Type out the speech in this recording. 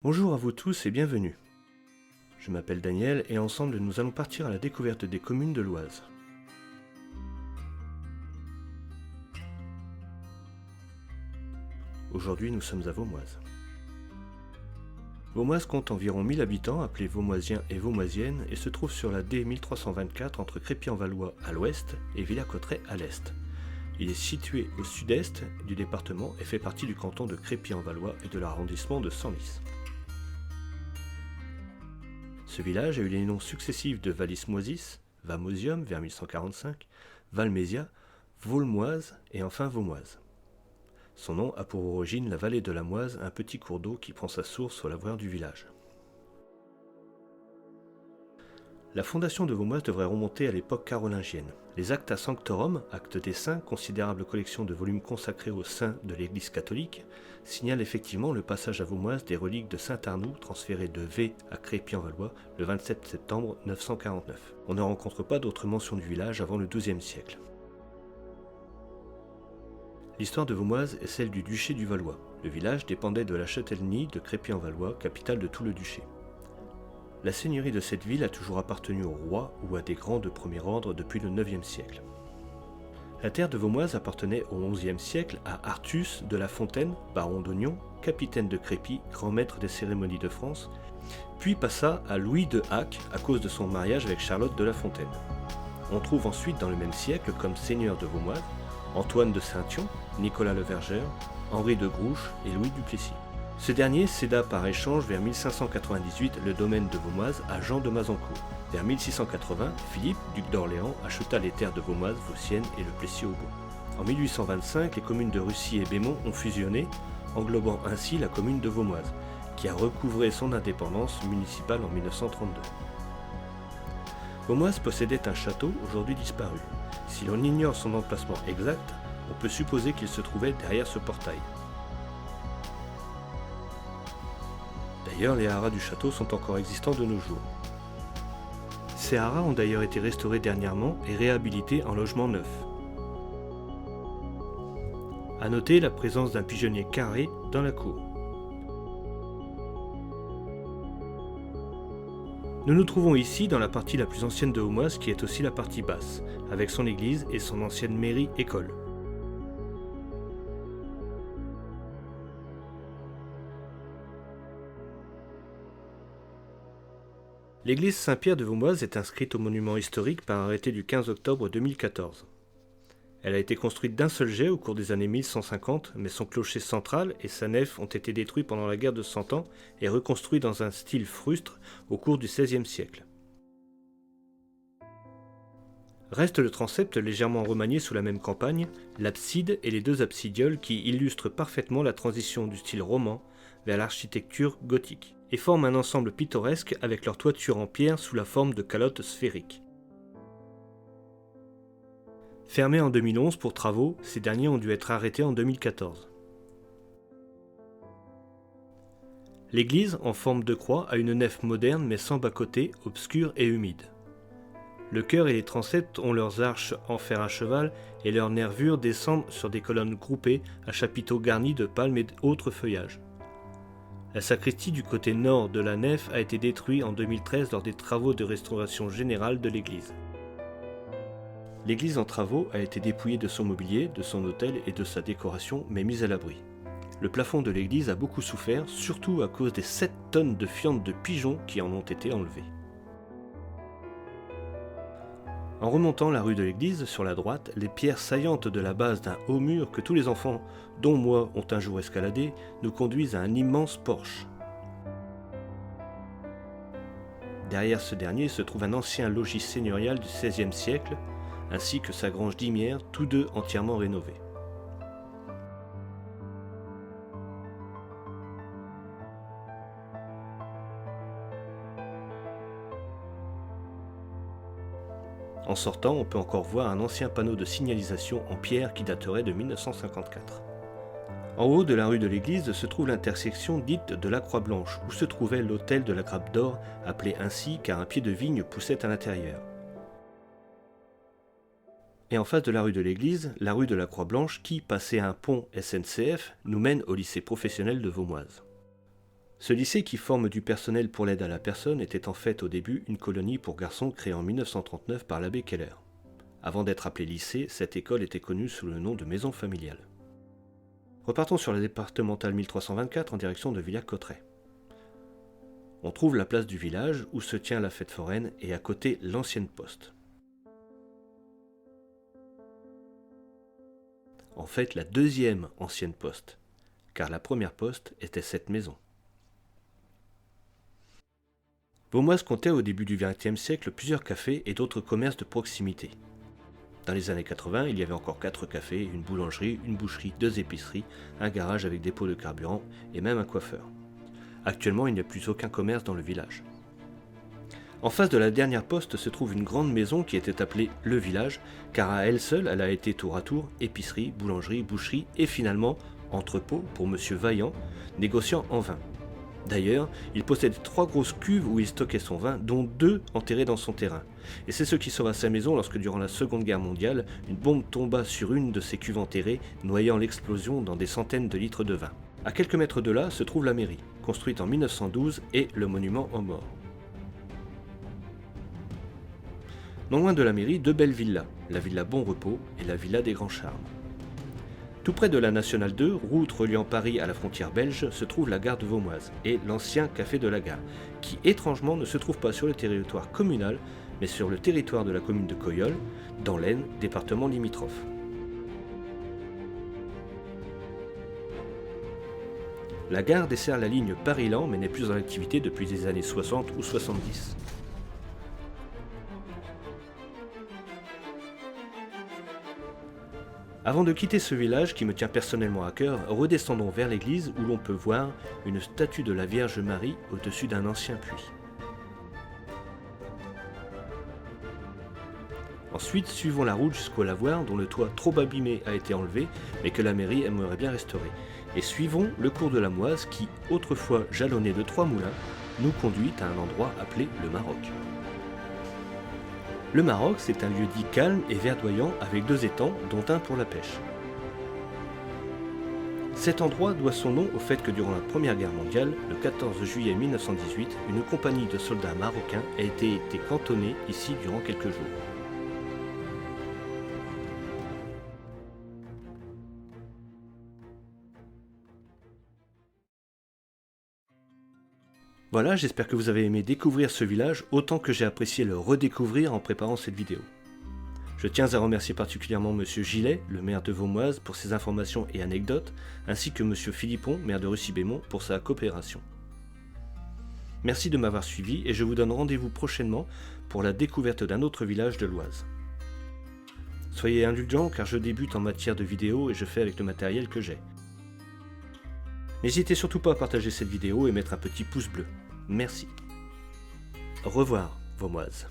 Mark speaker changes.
Speaker 1: Bonjour à vous tous et bienvenue. Je m'appelle Daniel et ensemble nous allons partir à la découverte des communes de l'Oise. Aujourd'hui nous sommes à Vaumoise. Vaumoise compte environ 1000 habitants appelés Vaumoisiens et Vaumoisiennes et se trouve sur la D 1324 entre Crépy-en-Valois à l'ouest et Villers-Cotterêts à l'est. Il est situé au sud-est du département et fait partie du canton de Crépy-en-Valois et de l'arrondissement de Senlis. Ce village a eu les noms successifs de Valis-Moisis, Vamosium vers 1145, Valmésia, Vaulmoise et enfin Vaumoise. Son nom a pour origine la vallée de la Moise, un petit cours d'eau qui prend sa source au lavoir du village. La fondation de Vaumoise devrait remonter à l'époque carolingienne. Les Acta Sanctorum, actes des saints, considérable collection de volumes consacrés aux saints de l'Église catholique, signalent effectivement le passage à Vaumoise des reliques de saint Arnoux transférées de V à Crépy-en-Valois le 27 septembre 949. On ne rencontre pas d'autres mentions du village avant le XIIe siècle. L'histoire de Vaumoise est celle du duché du Valois. Le village dépendait de la châtellenie de Crépy-en-Valois, capitale de tout le duché. La seigneurie de cette ville a toujours appartenu au roi ou à des grands de premier ordre depuis le IXe siècle. La terre de Vaumoise appartenait au XIe siècle à Artus de la Fontaine, baron d'Ognon, capitaine de Crépy, grand maître des cérémonies de France, puis passa à Louis de Hac à cause de son mariage avec Charlotte de la Fontaine. On trouve ensuite dans le même siècle comme seigneurs de Vaumoise Antoine de Saint-Yon, Nicolas le Vergeur, Henri de Grouche et Louis du Plessis. Ce dernier céda par échange vers 1598 le domaine de Vaumoise à Jean de Mazancourt. Vers 1680, Philippe, duc d'Orléans, acheta les terres de Vaumoise, Vauciennes et le Plessis-aux-Bois. En 1825, les communes de Russy et Bémont ont fusionné, englobant ainsi la commune de Vaumoise, qui a recouvré son indépendance municipale en 1932. Vaumoise possédait un château aujourd'hui disparu. Si l'on ignore son emplacement exact, on peut supposer qu'il se trouvait derrière ce portail. D'ailleurs, les haras du château sont encore existants de nos jours. Ces haras ont d'ailleurs été restaurés dernièrement et réhabilités en logements neufs. À noter la présence d'un pigeonnier carré dans la cour. Nous nous trouvons ici dans la partie la plus ancienne de Vaumoise qui est aussi la partie basse, avec son église et son ancienne mairie-école. L'église Saint-Pierre de Vaumoise est inscrite au monument historique par arrêté du 15 octobre 2014. Elle a été construite d'un seul jet au cours des années 1150, mais son clocher central et sa nef ont été détruits pendant la guerre de Cent Ans et reconstruits dans un style frustre au cours du XVIe siècle. Reste le transept légèrement remanié sous la même campagne, l'abside et les deux absidioles qui illustrent parfaitement la transition du style roman vers l'architecture gothique, et forment un ensemble pittoresque avec leur toiture en pierre sous la forme de calottes sphériques. Fermés en 2011 pour travaux, ces derniers ont dû être arrêtés en 2014. L'église, en forme de croix, a une nef moderne mais sans bas-côté, obscure et humide. Le chœur et les transepts ont leurs arches en fer à cheval et leurs nervures descendent sur des colonnes groupées à chapiteaux garnis de palmes et d'autres feuillages. La sacristie du côté nord de la nef a été détruite en 2013 lors des travaux de restauration générale de l'église. L'église en travaux a été dépouillée de son mobilier, de son autel et de sa décoration, mais mise à l'abri. Le plafond de l'église a beaucoup souffert, surtout à cause des 7 tonnes de fientes de pigeons qui en ont été enlevées. En remontant la rue de l'église, sur la droite, les pierres saillantes de la base d'un haut mur que tous les enfants, dont moi, ont un jour escaladé, nous conduisent à un immense porche. Derrière ce dernier se trouve un ancien logis seigneurial du XVIe siècle, ainsi que sa grange d'Imières, tous deux entièrement rénovés. En sortant, on peut encore voir un ancien panneau de signalisation en pierre qui daterait de 1954. En haut de la rue de l'église se trouve l'intersection dite de la Croix Blanche, où se trouvait l'hôtel de la Grappe d'Or, appelé ainsi car un pied de vigne poussait à l'intérieur. Et en face de la rue de l'église, la rue de la Croix Blanche qui, passé un pont SNCF, nous mène au lycée professionnel de Vaumoise. Ce lycée qui forme du personnel pour l'aide à la personne était en fait au début une colonie pour garçons créée en 1939 par l'abbé Keller. Avant d'être appelée lycée, cette école était connue sous le nom de maison familiale. Repartons sur la départementale 1324 en direction de Villers-Cotterêts. On trouve la place du village où se tient la fête foraine et à côté l'ancienne poste. En fait, la deuxième ancienne poste, car la première poste était cette maison. Vaumoise comptait au début du XXe siècle plusieurs cafés et d'autres commerces de proximité. Dans les années 80, il y avait encore 4 cafés, une boulangerie, une boucherie, 2 épiceries, un garage avec dépôt de carburant et même un coiffeur. Actuellement, il n'y a plus aucun commerce dans le village. En face de la dernière poste se trouve une grande maison qui était appelée Le Village, car à elle seule, elle a été tour à tour épicerie, boulangerie, boucherie et finalement entrepôt pour Monsieur Vaillant, négociant en vin. D'ailleurs, il possédait 3 grosses cuves où il stockait son vin, dont 2 enterrées dans son terrain. Et c'est ce qui sauva sa maison lorsque, durant la Seconde Guerre mondiale, une bombe tomba sur une de ces cuves enterrées, noyant l'explosion dans des centaines de litres de vin. À quelques mètres de là se trouve la mairie, construite en 1912, et le monument aux morts. Non loin de la mairie, 2 belles villas, la villa Bon Repos et la villa des Grands Charmes. Tout près de la Nationale 2, route reliant Paris à la frontière belge, se trouve la gare de Vaumoise et l'ancien café de la gare, qui étrangement ne se trouve pas sur le territoire communal, mais sur le territoire de la commune de Coyolles, dans l'Aisne, département limitrophe. La gare dessert la ligne Paris-Laon mais n'est plus en activité depuis les années 60 ou 70. Avant de quitter ce village qui me tient personnellement à cœur, redescendons vers l'église où l'on peut voir une statue de la Vierge Marie au-dessus d'un ancien puits. Ensuite, suivons la route jusqu'au lavoir dont le toit trop abîmé a été enlevé mais que la mairie aimerait bien restaurer. Et suivons le cours de la Moise qui, autrefois jalonné de 3 moulins, nous conduit à un endroit appelé le Maroc. Le Maroc, c'est un lieu dit calme et verdoyant avec 2 étangs, dont un pour la pêche. Cet endroit doit son nom au fait que durant la Première Guerre mondiale, le 14 juillet 1918, une compagnie de soldats marocains a été cantonnée ici durant quelques jours. Voilà, j'espère que vous avez aimé découvrir ce village autant que j'ai apprécié le redécouvrir en préparant cette vidéo. Je tiens à remercier particulièrement Monsieur Gillet, le maire de Vaumoise, pour ses informations et anecdotes, ainsi que Monsieur Philippon, maire de Russy-Bémont, pour sa coopération. Merci de m'avoir suivi et je vous donne rendez-vous prochainement pour la découverte d'un autre village de l'Oise. Soyez indulgents car je débute en matière de vidéo et je fais avec le matériel que j'ai. N'hésitez surtout pas à partager cette vidéo et mettre un petit pouce bleu. Merci. Au revoir, Vaumoise.